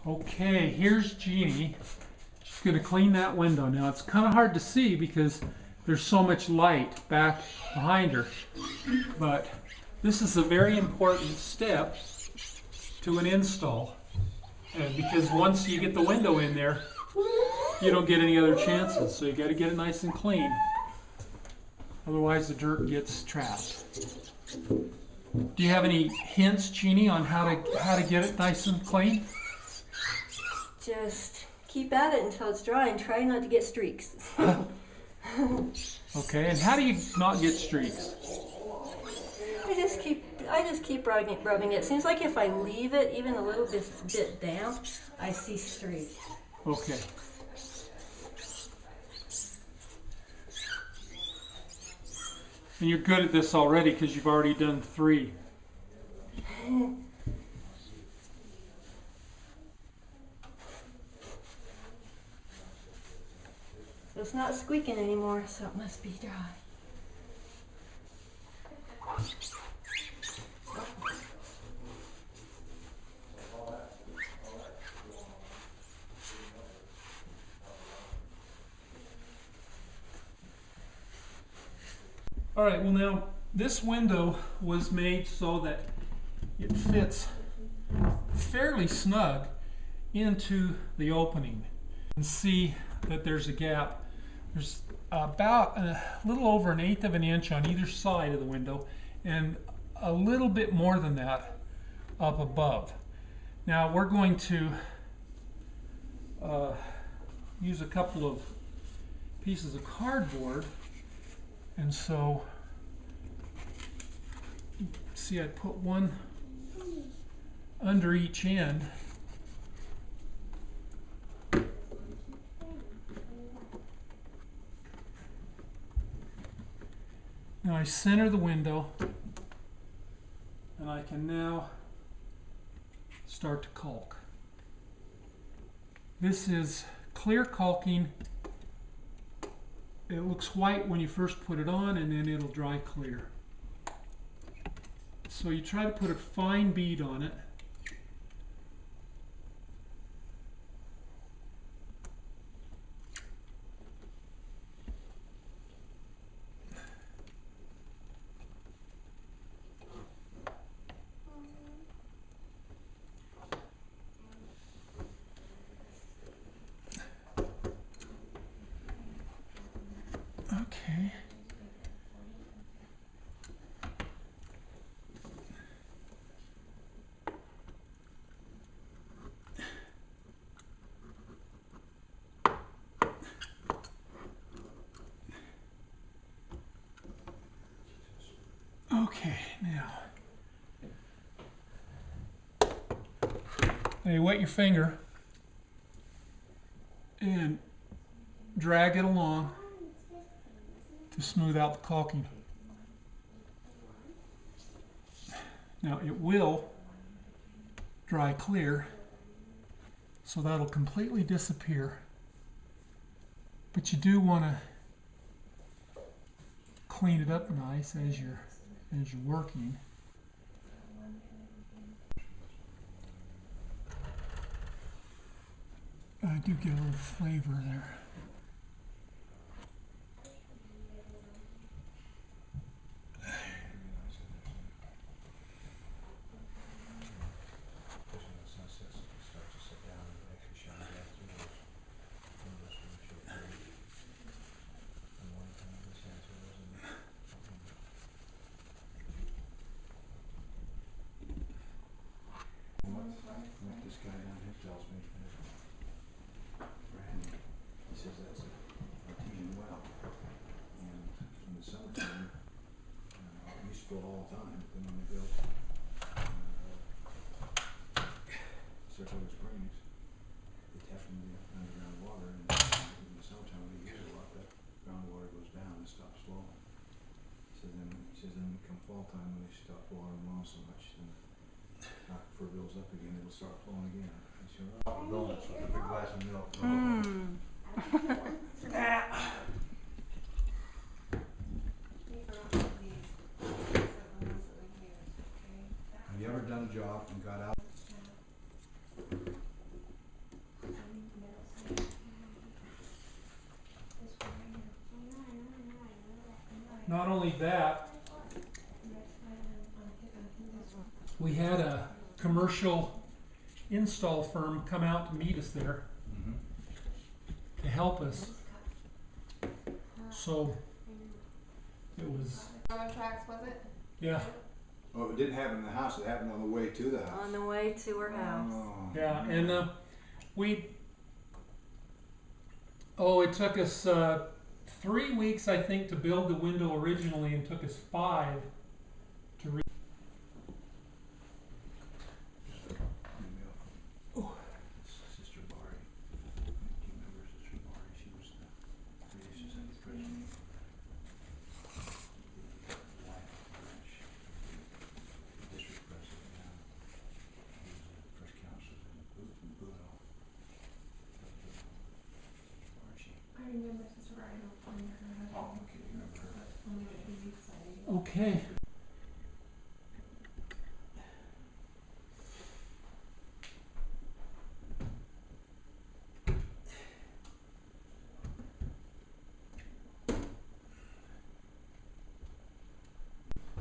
Okay, here's Jeanne. She's going to clean that window. Now it's kind of hard to see because there's so much light back behind her, but this is a very important step to an install, and because once you get the window in there, you don't get any other chances, so you got to get it nice and clean. Otherwise the dirt gets trapped. Do you have any hints, Jeanne, on how to get it nice and clean? Just keep at it until it's dry and try not to get streaks. Okay, and how do you not get streaks? I just keep rubbing it. Seems like if I leave it even a little bit damp, I see streaks. Okay. And you're good at this already because you've already done 3. It's not squeaking anymore, so it must be dry. All right, well now, this window was made so that it fits fairly snug into the opening. You can see that there's a gap. There's about a little over 1/8 of an inch on either side of the window and a little bit more than that up above. Now we're going to use a couple of pieces of cardboard, and so see I put one under each end. Now I center the window, and I can now start to caulk. This is clear caulking. It looks white when you first put it on, and then it'll dry clear. So you try to put a fine bead on it. Okay. Okay, now you wet your finger and drag it along to smooth out the caulking. Now it will dry clear, so that'll completely disappear, but you do want to clean it up nice as you're working. I do get a little flavor there. This guy down here tells me, Randy, he says that's a routine well, and in the summertime, it used to go all the time, but then when they built Saratoga Springs, they tap into the underground water, and in the summertime when they use a lot, that groundwater goes down and stops flowing. He says then come fall time when they stop watering them off so much, then aquifer builds up again, it'll start flowing again. And sure enough, we're donuts with a big glass of milk. Have you ever done a job and got out? we had a commercial install firm come out to meet us there to help us. So it was, Railroad tracks, was it? yeah, Oh, it didn't happen in the house, it happened on the way to the house. On the way to her house. Oh. yeah, and it took us 3 weeks, I think, to build the window originally, and took us 5 to re. Email from Sister Barry. Do you remember Sister Barry? She was the previous assistant president. The wife of Branch, district president now. He was the first counselor in Boone. Archie. I remember Sister Barry, I don't remember her husband. Oh, okay, you remember her. But only what he was saying. Okay.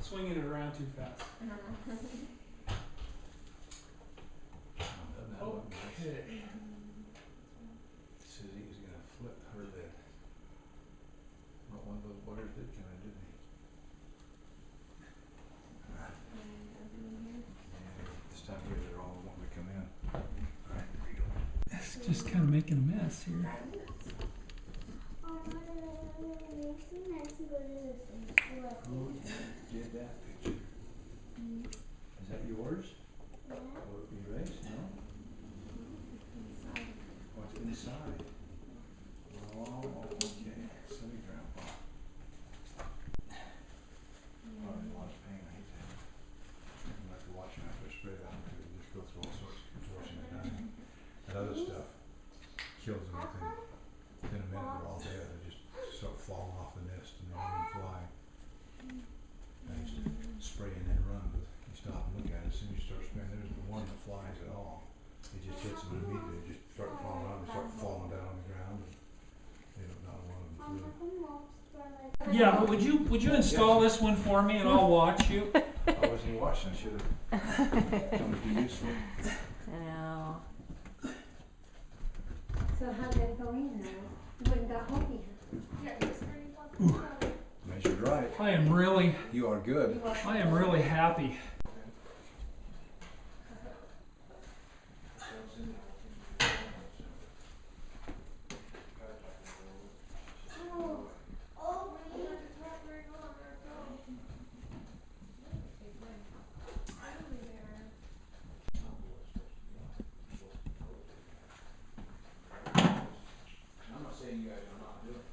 Swinging it around too fast. Okay. Says he was gonna flip her lid. Not one of those buggers did come in, didn't he? Yeah, this time of year they're all wanting to come in. Alright, here we go. It's just kind of making a mess here. Who did that picture? Is that yours? Or erased? No? What's inside? Oh, okay. Silly grandpa. Oh, in a lot of pain. I hate to have it. I'm like watching after a spray that because you just go through all sorts of contortion and dying. That other stuff kills them within a minute. They're all dead. They just start falling off the nest and they don't even fly. I used to spray and then run, but you stop and look at it. As soon as you start spraying, there isn't one that flies at all. It just hits them immediately. They just start falling out. They start falling down on the ground. And they don't, not one of them flew. Yeah, but would you install this one for me and I'll watch you? I wasn't even watching. I should have done it be useful. I know. So how did it go in now? You wouldn't got home yet. Yeah, he was pretty talking about it. Measured right. I am really happy. I'm not saying you guys are not doing it.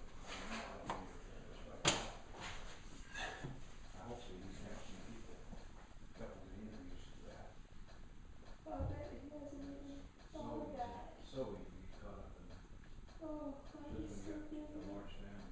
I hope so. You can have some people, a couple of interviews for that. So we can get caught up in it. Just when you got the March down.